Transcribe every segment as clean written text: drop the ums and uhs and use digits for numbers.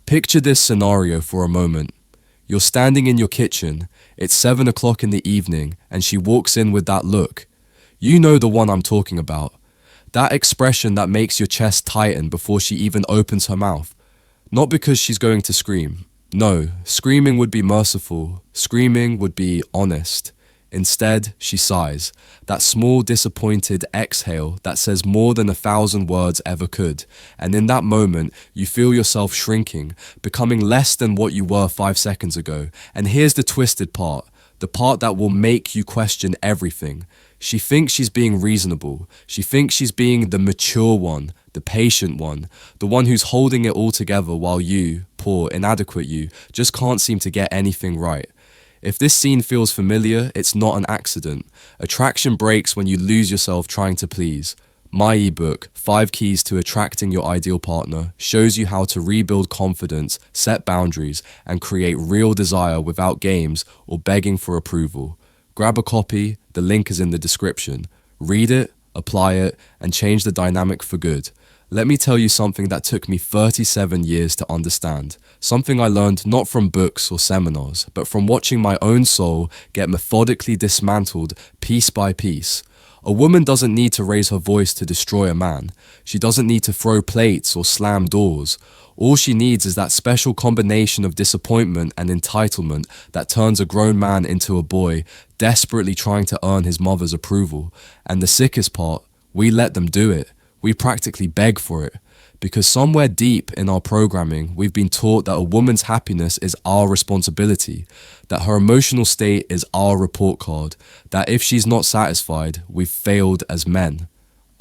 Picture this scenario for a moment. You're standing in your kitchen, it's 7 o'clock in the evening, and she walks in with that look. You know the one I'm talking about. That expression that makes your chest tighten before she even opens her mouth. Not because she's going to scream. No, screaming would be merciful. Screaming would be honest. Instead, she sighs, that small disappointed exhale that says more than 1,000 words ever could. And in that moment, you feel yourself shrinking, becoming less than what you were 5 seconds ago. And here's the twisted part, the part that will make you question everything. She thinks she's being reasonable. She thinks she's being the mature one, the patient one, the one who's holding it all together while you, poor, inadequate you, just can't seem to get anything right. If this scene feels familiar, it's not an accident. Attraction breaks when you lose yourself trying to please. My ebook, 5 Keys to Attracting Your Ideal Partner, shows you how to rebuild confidence, set boundaries, and create real desire without games or begging for approval. Grab a copy, the link is in the description. Read it, apply it, and change the dynamic for good. Let me tell you something that took me 37 years to understand. Something I learned not from books or seminars, but from watching my own soul get methodically dismantled piece by piece. A woman doesn't need to raise her voice to destroy a man. She doesn't need to throw plates or slam doors. All she needs is that special combination of disappointment and entitlement that turns a grown man into a boy, desperately trying to earn his mother's approval. And the sickest part, we let them do it. We practically beg for it. Because somewhere deep in our programming, we've been taught that a woman's happiness is our responsibility, that her emotional state is our report card, that if she's not satisfied, we've failed as men.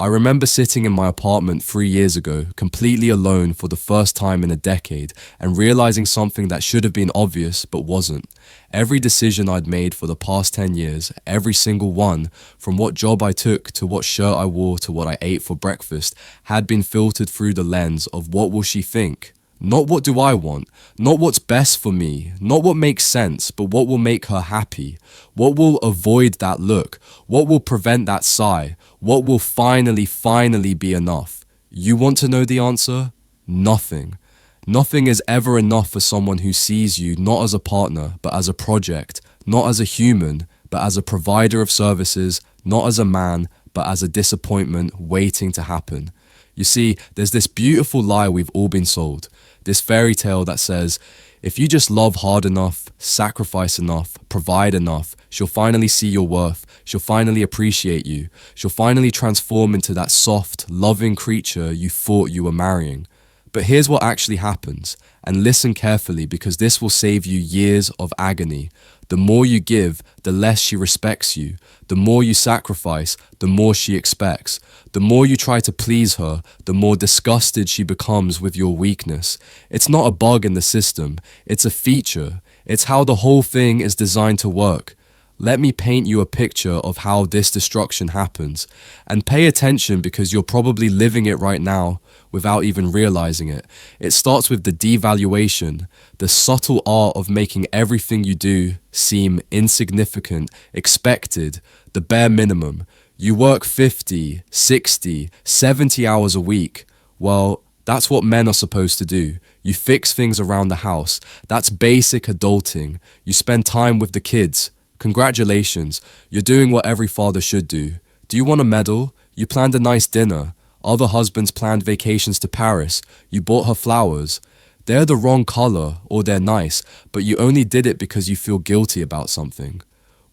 I remember sitting in my apartment 3 years ago, completely alone for the first time in a decade, and realizing something that should have been obvious but wasn't. Every decision I'd made for the past 10 years, every single one, from what job I took to what shirt I wore to what I ate for breakfast, had been filtered through the lens of what will she think? Not what do I want, not what's best for me, not what makes sense, but what will make her happy, what will avoid that look, what will prevent that sigh, what will finally be enough. You want to know the answer? Nothing. Nothing is ever enough for someone who sees you not as a partner, but as a project, not as a human, but as a provider of services, not as a man, but as a disappointment waiting to happen. You see, there's this beautiful lie we've all been sold. This fairy tale that says, if you just love hard enough, sacrifice enough, provide enough, she'll finally see your worth, she'll finally appreciate you, she'll finally transform into that soft, loving creature you thought you were marrying. But here's what actually happens, and listen carefully because this will save you years of agony. The more you give, the less she respects you. The more you sacrifice, the more she expects. The more you try to please her, the more disgusted she becomes with your weakness. It's not a bug in the system, it's a feature. It's how the whole thing is designed to work. Let me paint you a picture of how this destruction happens. And pay attention because you're probably living it right now without even realizing it. It starts with the devaluation, the subtle art of making everything you do seem insignificant, expected, the bare minimum. You work 50, 60, 70 hours a week. Well, that's what men are supposed to do. You fix things around the house. That's basic adulting. You spend time with the kids. Congratulations, you're doing what every father should do. Do you want a medal? You planned a nice dinner. Other husbands planned vacations to Paris. You bought her flowers. They're the wrong color, or they're nice, but you only did it because you feel guilty about something.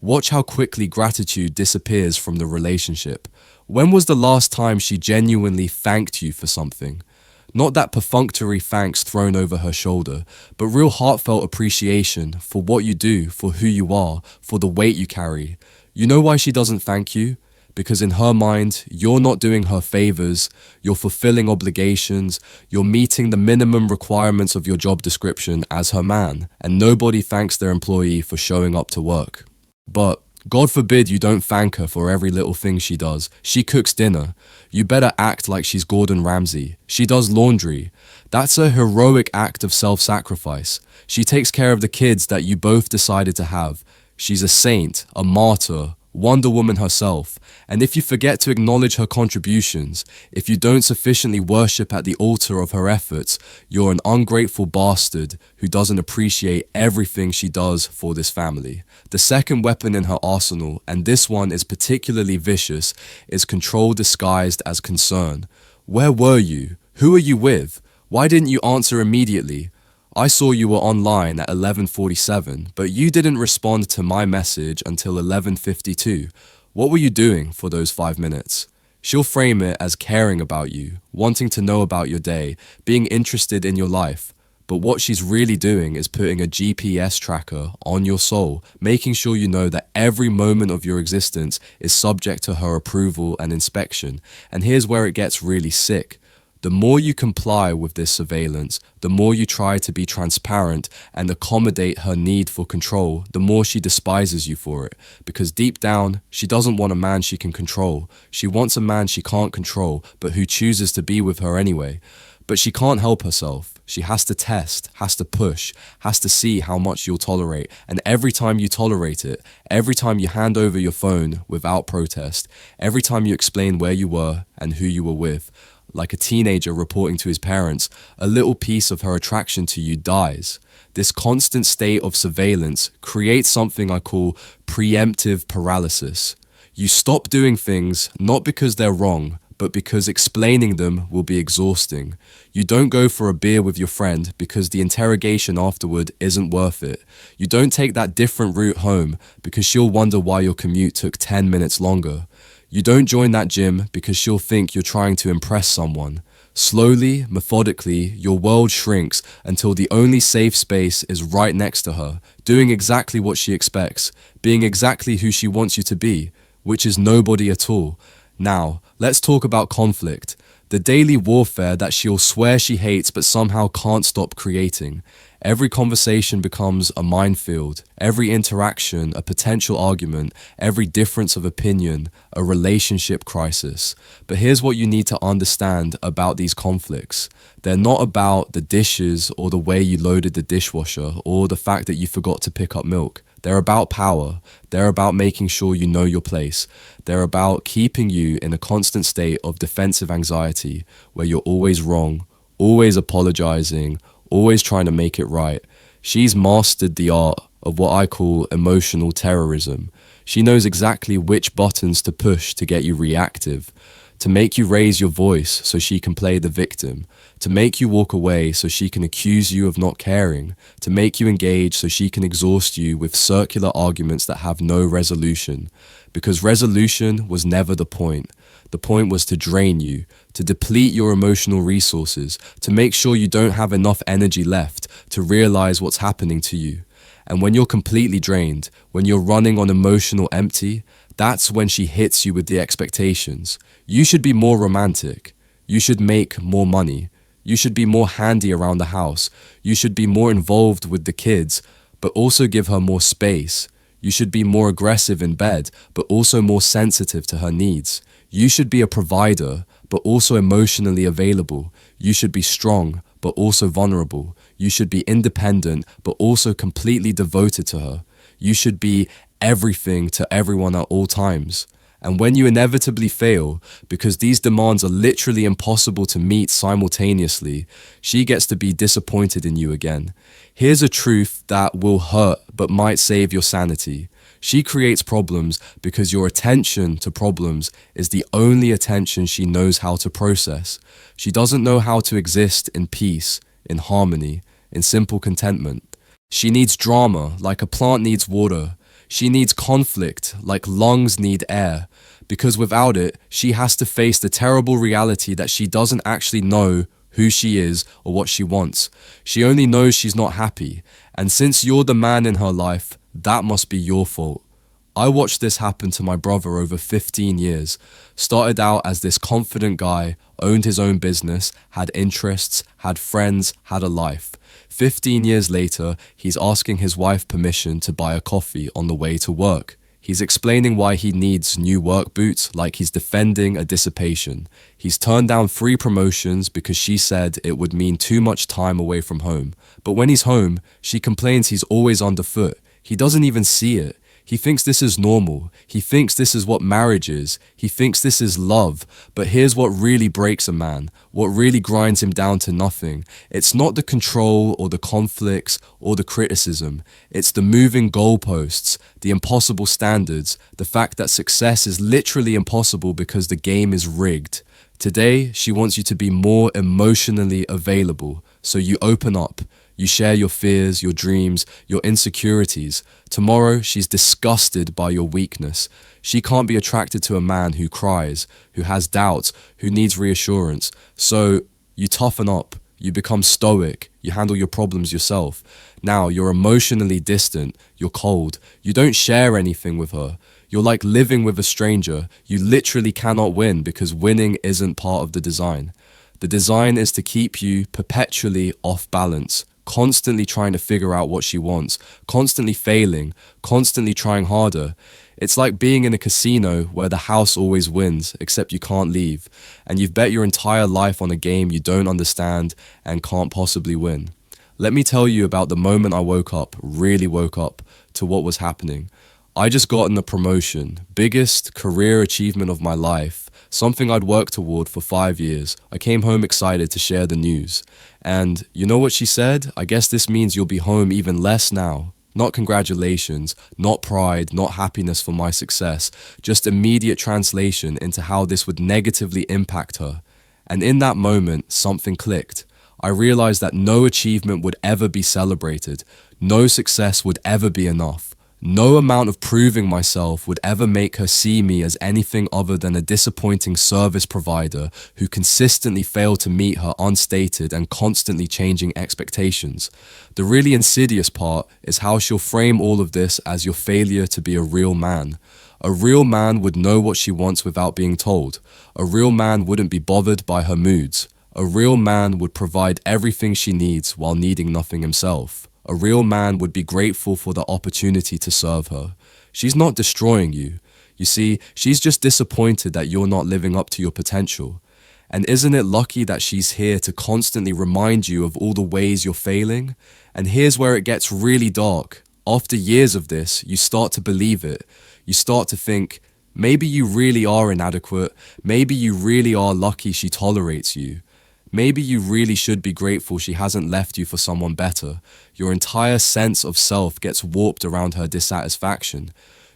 Watch how quickly gratitude disappears from the relationship. When was the last time she genuinely thanked you for something? Not that perfunctory thanks thrown over her shoulder, but real heartfelt appreciation for what you do, for who you are, for the weight you carry. You know why she doesn't thank you? Because in her mind, you're not doing her favors, you're fulfilling obligations, you're meeting the minimum requirements of your job description as her man, and nobody thanks their employee for showing up to work. But God forbid you don't thank her for every little thing she does. She cooks dinner. You better act like she's Gordon Ramsay. She does laundry. That's a heroic act of self-sacrifice. She takes care of the kids that you both decided to have. She's a saint, a martyr, Wonder Woman herself. And if you forget to acknowledge her contributions, if you don't sufficiently worship at the altar of her efforts, you're an ungrateful bastard who doesn't appreciate everything she does for this family. The second weapon in her arsenal, and this one is particularly vicious, is control disguised as concern. Where were you? Who are you with? Why didn't you answer immediately? I saw you were online at 11:47, but you didn't respond to my message until 11:52. What were you doing for those 5 minutes? She'll frame it as caring about you, wanting to know about your day, being interested in your life. But what she's really doing is putting a GPS tracker on your soul, making sure you know that every moment of your existence is subject to her approval and inspection. And here's where it gets really sick. The more you comply with this surveillance, the more you try to be transparent and accommodate her need for control, the more she despises you for it. Because deep down, she doesn't want a man she can control. She wants a man she can't control, but who chooses to be with her anyway. But she can't help herself. She has to test, has to push, has to see how much you'll tolerate. And every time you tolerate it, every time you hand over your phone without protest, every time you explain where you were and who you were with, like a teenager reporting to his parents, a little piece of her attraction to you dies. This constant state of surveillance creates something I call preemptive paralysis. You stop doing things not because they're wrong, but because explaining them will be exhausting. You don't go for a beer with your friend because the interrogation afterward isn't worth it. You don't take that different route home because she'll wonder why your commute took 10 minutes longer. You don't join that gym because she'll think you're trying to impress someone. Slowly, methodically, your world shrinks until the only safe space is right next to her, doing exactly what she expects, being exactly who she wants you to be, which is nobody at all. Now, let's talk about conflict. The daily warfare that she'll swear she hates but somehow can't stop creating. Every conversation becomes a minefield, every interaction a potential argument, every difference of opinion a relationship crisis. But here's what you need to understand about these conflicts. They're not about the dishes or the way you loaded the dishwasher or the fact that you forgot to pick up milk. They're about power. They're about making sure you know your place. They're about keeping you in a constant state of defensive anxiety where you're always wrong, always apologizing, always trying to make it right. She's mastered the art of what I call emotional terrorism. She knows exactly which buttons to push to get you reactive, to make you raise your voice so she can play the victim, to make you walk away so she can accuse you of not caring, to make you engage so she can exhaust you with circular arguments that have no resolution. Because resolution was never the point. The point was to drain you, to deplete your emotional resources, to make sure you don't have enough energy left to realize what's happening to you. And when you're completely drained, when you're running on emotional empty, that's when she hits you with the expectations. You should be more romantic. You should make more money. You should be more handy around the house. You should be more involved with the kids, but also give her more space. You should be more aggressive in bed, but also more sensitive to her needs. You should be a provider, but also emotionally available. You should be strong, but also vulnerable. You should be independent, but also completely devoted to her. You should be everything to everyone at all times. And when you inevitably fail, because these demands are literally impossible to meet simultaneously, she gets to be disappointed in you again. Here's a truth that will hurt but might save your sanity. She creates problems because your attention to problems is the only attention she knows how to process. She doesn't know how to exist in peace, in harmony, in simple contentment. She needs drama like a plant needs water. She needs conflict like lungs need air, because without it, she has to face the terrible reality that she doesn't actually know who she is or what she wants. She only knows she's not happy, and since you're the man in her life, that must be your fault. I watched this happen to my brother over 15 years. Started out as this confident guy, owned his own business, had interests, had friends, had a life. 15 years later, he's asking his wife permission to buy a coffee on the way to work. He's explaining why he needs new work boots like he's defending a dissipation. He's turned down 3 promotions because she said it would mean too much time away from home. But when he's home, she complains he's always underfoot. He doesn't even see it. He thinks this is normal. He thinks this is what marriage is. He thinks this is love. But here's what really breaks a man, what really grinds him down to nothing. It's not the control or the conflicts or the criticism. It's the moving goalposts, the impossible standards, the fact that success is literally impossible because the game is rigged. Today, she wants you to be more emotionally available, so you open up. You share your fears, your dreams, your insecurities. Tomorrow, she's disgusted by your weakness. She can't be attracted to a man who cries, who has doubts, who needs reassurance. So you toughen up, you become stoic, you handle your problems yourself. Now you're emotionally distant, you're cold, you don't share anything with her. You're like living with a stranger. You literally cannot win because winning isn't part of the design. The design is to keep you perpetually off balance, constantly trying to figure out what she wants, constantly failing, constantly trying harder. It's like being in a casino where the house always wins, except you can't leave, and you've bet your entire life on a game you don't understand and can't possibly win. Let me tell you about the moment I woke up, really woke up, to what was happening. I just gotten a promotion, biggest career achievement of my life, something I'd worked toward for 5 years. I came home excited to share the news. And you know what she said? I guess this means you'll be home even less now. Not congratulations, not pride, not happiness for my success, just immediate translation into how this would negatively impact her. And in that moment, something clicked. I realized that no achievement would ever be celebrated. No success would ever be enough. No amount of proving myself would ever make her see me as anything other than a disappointing service provider who consistently failed to meet her unstated and constantly changing expectations. The really insidious part is how she'll frame all of this as your failure to be a real man. A real man would know what she wants without being told. A real man wouldn't be bothered by her moods. A real man would provide everything she needs while needing nothing himself. A real man would be grateful for the opportunity to serve her. She's not destroying you. You see, she's just disappointed that you're not living up to your potential. And isn't it lucky that she's here to constantly remind you of all the ways you're failing? And here's where it gets really dark. After years of this, you start to believe it. You start to think, maybe you really are inadequate. Maybe you really are lucky she tolerates you. Maybe you really should be grateful she hasn't left you for someone better. Your entire sense of self gets warped around her dissatisfaction.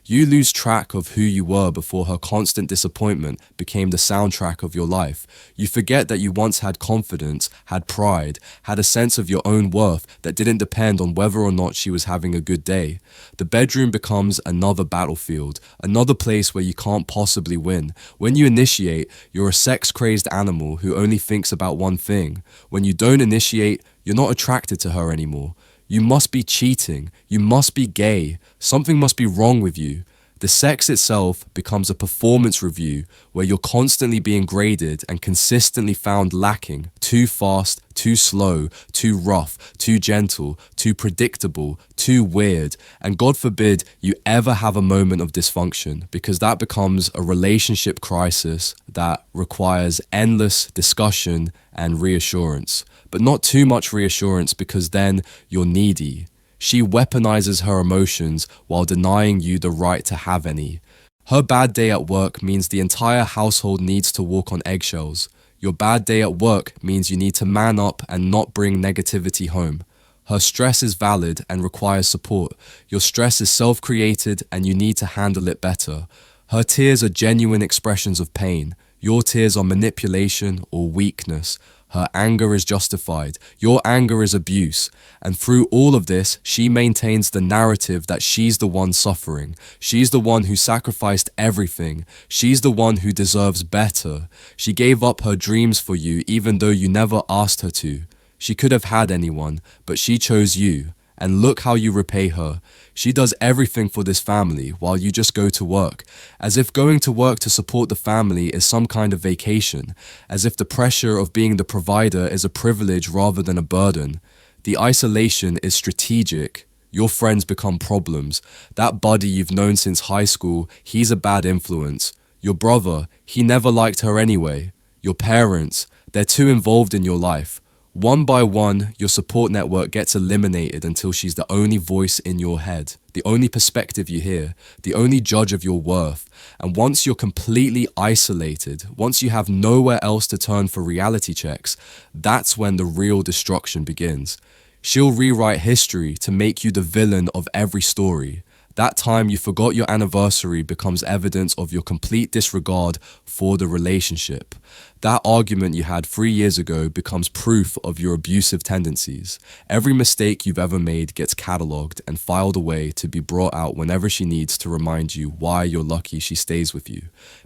You lose track of who you were before her constant disappointment became the soundtrack of your life. You forget that you once had confidence, had pride, had a sense of your own worth that didn't depend on whether or not she was having a good day. The bedroom becomes another battlefield, another place where you can't possibly win. When you initiate, you're a sex-crazed animal who only thinks about one thing. When you don't initiate, you're not attracted to her anymore. You must be cheating. You must be gay. Something must be wrong with you. The sex itself becomes a performance review where you're constantly being graded and consistently found lacking, too fast, too slow, too rough, too gentle, too predictable, too weird. And God forbid you ever have a moment of dysfunction, because that becomes a relationship crisis that requires endless discussion and reassurance. But not too much reassurance, because then you're needy. She weaponizes her emotions while denying you the right to have any. Her bad day at work means the entire household needs to walk on eggshells. Your bad day at work means you need to man up and not bring negativity home. Her stress is valid and requires support. Your stress is self-created and you need to handle it better. Her tears are genuine expressions of pain. Your tears are manipulation or weakness. Her anger is justified. Your anger is abuse. And through all of this, she maintains the narrative that she's the one suffering. She's the one who sacrificed everything. She's the one who deserves better. She gave up her dreams for you even though you never asked her to. She could have had anyone, but she chose you. And look how you repay her. She does everything for this family while you just go to work, as if going to work to support the family is some kind of vacation, as if the pressure of being the provider is a privilege rather than a burden. The isolation is strategic. Your friends become problems. That buddy you've known since high school, he's a bad influence. Your brother, he never liked her anyway. Your parents, they're too involved in your life. One by one, your support network gets eliminated until she's the only voice in your head, the only perspective you hear, the only judge of your worth. And once you're completely isolated, once you have nowhere else to turn for reality checks, that's when the real destruction begins. She'll rewrite history to make you the villain of every story. That time you forgot your anniversary becomes evidence of your complete disregard for the relationship. That argument you had 3 years ago becomes proof of your abusive tendencies. Every mistake you've ever made gets catalogued and filed away to be brought out whenever she needs to remind you why you're lucky she stays with you.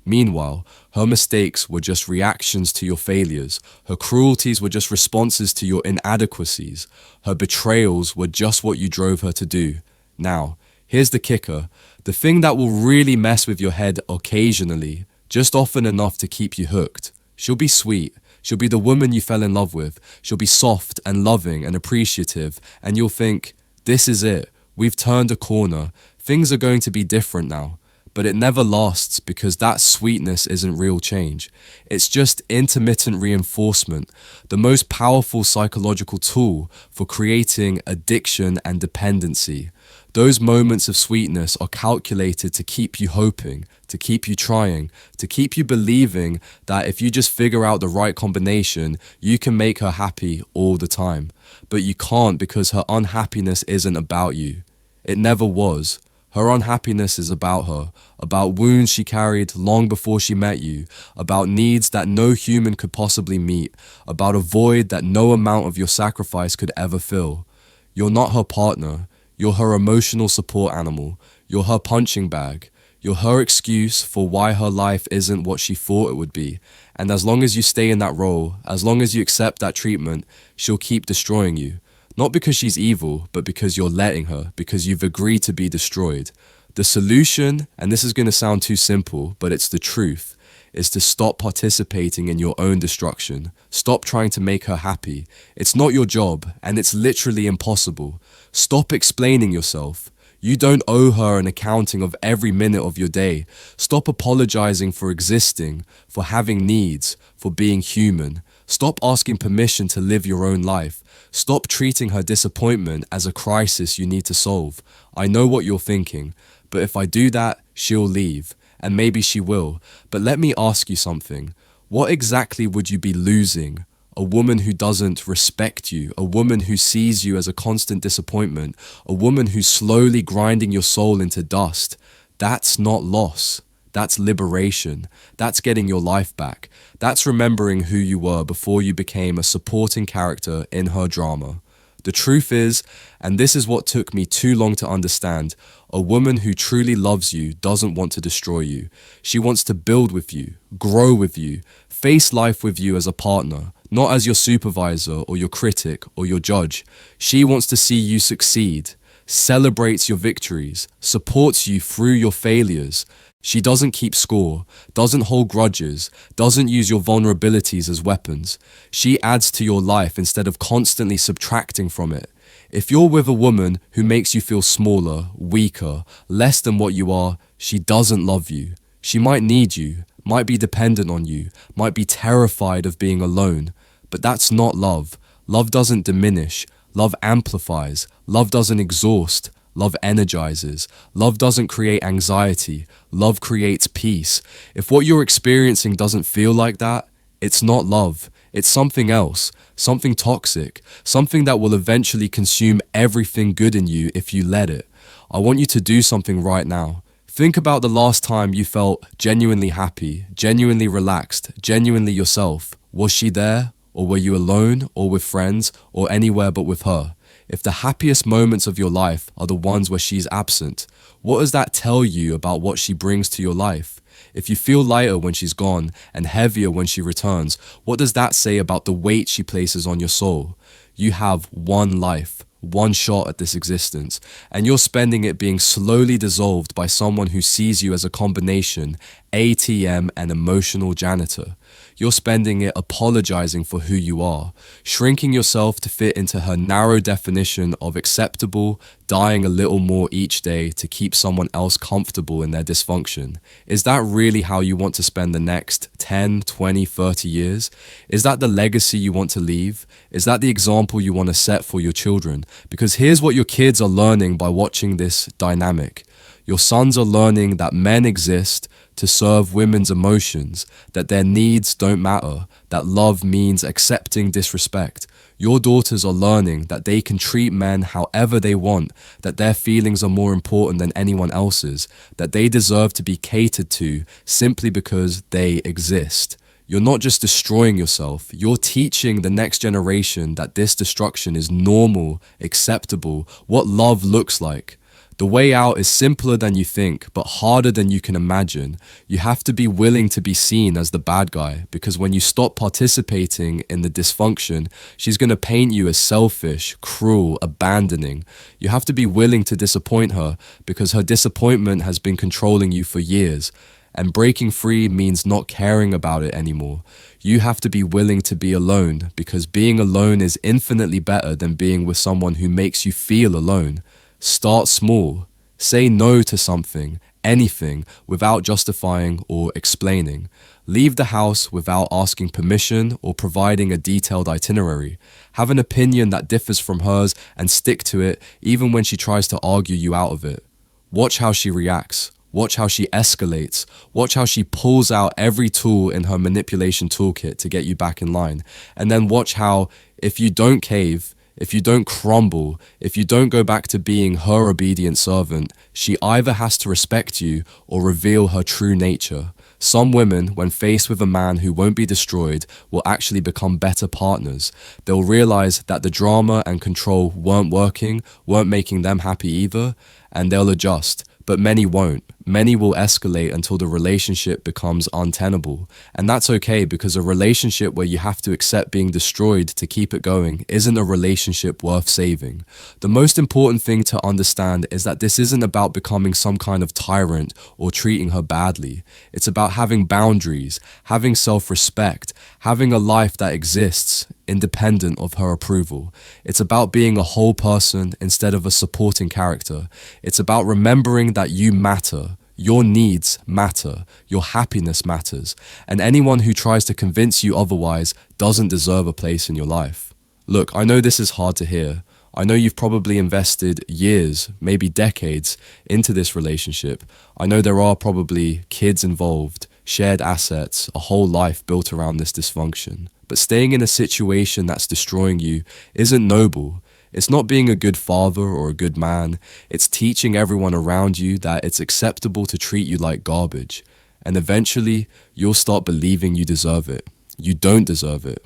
Meanwhile, her mistakes were just reactions to your failures. Her cruelties were just responses to your inadequacies. Her betrayals were just what you drove her to do. Now, here's the kicker. The thing that will really mess with your head occasionally, just often enough to keep you hooked. She'll be sweet. She'll be the woman you fell in love with. She'll be soft and loving and appreciative. And you'll think, this is it. We've turned a corner. Things are going to be different now. But it never lasts because that sweetness isn't real change. It's just intermittent reinforcement, the most powerful psychological tool for creating addiction and dependency. Those moments of sweetness are calculated to keep you hoping, to keep you trying, to keep you believing that if you just figure out the right combination, you can make her happy all the time. But you can't because her unhappiness isn't about you. It never was. Her unhappiness is about her, about wounds she carried long before she met you, about needs that no human could possibly meet, about a void that no amount of your sacrifice could ever fill. You're not her partner. You're her emotional support animal. You're her punching bag. You're her excuse for why her life isn't what she thought it would be. And as long as you stay in that role, as long as you accept that treatment, she'll keep destroying you. Not because she's evil, but because you're letting her, because you've agreed to be destroyed. The solution, and this is going to sound too simple, but it's the truth, is to stop participating in your own destruction. Stop trying to make her happy. It's not your job, and it's literally impossible. Stop explaining yourself. You don't owe her an accounting of every minute of your day. Stop apologizing for existing, for having needs, for being human. Stop asking permission to live your own life. Stop treating her disappointment as a crisis you need to solve. I know what you're thinking, but if I do that, she'll leave. And maybe she will. But let me ask you something. What exactly would you be losing? A woman who doesn't respect you, a woman who sees you as a constant disappointment, a woman who's slowly grinding your soul into dust. That's not loss. That's liberation. That's getting your life back. That's remembering who you were before you became a supporting character in her drama. The truth is, and this is what took me too long to understand, a woman who truly loves you doesn't want to destroy you. She wants to build with you, grow with you, face life with you as a partner, not as your supervisor or your critic or your judge. She wants to see you succeed, celebrates your victories, supports you through your failures. She doesn't keep score, doesn't hold grudges, doesn't use your vulnerabilities as weapons. She adds to your life instead of constantly subtracting from it. If you're with a woman who makes you feel smaller, weaker, less than what you are, she doesn't love you. She might need you, might be dependent on you, might be terrified of being alone. But that's not love. Love doesn't diminish. Love amplifies. Love doesn't exhaust. Love energizes. Love doesn't create anxiety. Love creates peace. If what you're experiencing doesn't feel like that, it's not love. It's something else, something toxic, something that will eventually consume everything good in you if you let it. I want you to do something right now. Think about the last time you felt genuinely happy, genuinely relaxed, genuinely yourself. Was she there? Or were you alone, or with friends, or anywhere but with her? If the happiest moments of your life are the ones where she's absent, what does that tell you about what she brings to your life? If you feel lighter when she's gone and heavier when she returns, what does that say about the weight she places on your soul? You have one life, one shot at this existence, and you're spending it being slowly dissolved by someone who sees you as a combination ATM, and emotional janitor. You're spending it apologizing for who you are, shrinking yourself to fit into her narrow definition of acceptable, dying a little more each day to keep someone else comfortable in their dysfunction. Is that really how you want to spend the next 10, 20, 30 years? Is that the legacy you want to leave? Is that the example you want to set for your children? Because here's what your kids are learning by watching this dynamic. Your sons are learning that men exist to serve women's emotions, that their needs don't matter, that love means accepting disrespect. Your daughters are learning that they can treat men however they want, that their feelings are more important than anyone else's, that they deserve to be catered to simply because they exist. You're not just destroying yourself, you're teaching the next generation that this destruction is normal, acceptable, what love looks like. The way out is simpler than you think, but harder than you can imagine. You have to be willing to be seen as the bad guy, because when you stop participating in the dysfunction, she's going to paint you as selfish, cruel, abandoning. You have to be willing to disappoint her, because her disappointment has been controlling you for years. And breaking free means not caring about it anymore. You have to be willing to be alone, because being alone is infinitely better than being with someone who makes you feel alone. Start small. Say no to something, anything, without justifying or explaining. Leave the house without asking permission or providing a detailed itinerary. Have an opinion that differs from hers and stick to it even when she tries to argue you out of it. Watch how she reacts. Watch how she escalates. Watch how she pulls out every tool in her manipulation toolkit to get you back in line. And then watch how, if you don't cave, if you don't crumble, if you don't go back to being her obedient servant, she either has to respect you or reveal her true nature. Some women, when faced with a man who won't be destroyed, will actually become better partners. They'll realize that the drama and control weren't working, weren't making them happy either, and they'll adjust. But many won't. Many will escalate until the relationship becomes untenable. And that's okay, because a relationship where you have to accept being destroyed to keep it going isn't a relationship worth saving. The most important thing to understand is that this isn't about becoming some kind of tyrant or treating her badly. It's about having boundaries, having self-respect, having a life that exists independent of her approval. It's about being a whole person instead of a supporting character. It's about remembering that you matter. Your needs matter. Your happiness matters. And anyone who tries to convince you otherwise doesn't deserve a place in your life. Look, I know this is hard to hear. I know you've probably invested years, maybe decades, into this relationship. I know there are probably kids involved, shared assets, a whole life built around this dysfunction. But staying in a situation that's destroying you isn't noble. It's not being a good father or a good man. It's teaching everyone around you that it's acceptable to treat you like garbage. And eventually, you'll start believing you deserve it. You don't deserve it.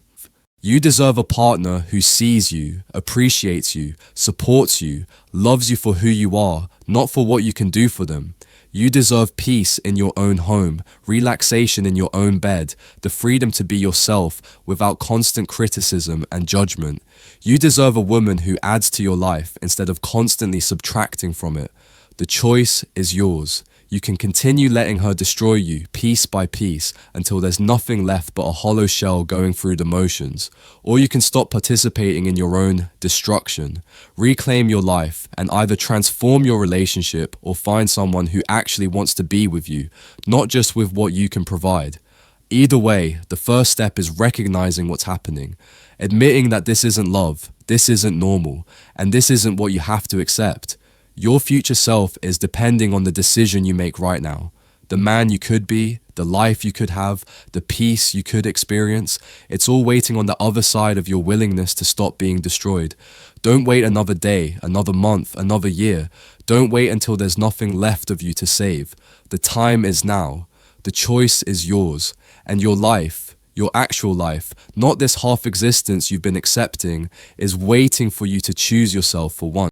You deserve a partner who sees you, appreciates you, supports you, loves you for who you are, not for what you can do for them. You deserve peace in your own home, relaxation in your own bed, the freedom to be yourself without constant criticism and judgment. You deserve a woman who adds to your life instead of constantly subtracting from it. The choice is yours. You can continue letting her destroy you piece by piece until there's nothing left but a hollow shell going through the motions. Or you can stop participating in your own destruction, reclaim your life, and either transform your relationship or find someone who actually wants to be with you, not just with what you can provide. Either way, the first step is recognizing what's happening, admitting that this isn't love, this isn't normal, and this isn't what you have to accept. Your future self is depending on the decision you make right now. The man you could be, the life you could have, the peace you could experience, it's all waiting on the other side of your willingness to stop being destroyed. Don't wait another day, another month, another year. Don't wait until there's nothing left of you to save. The time is now. The choice is yours. And your life, your actual life, not this half existence you've been accepting, is waiting for you to choose yourself for once.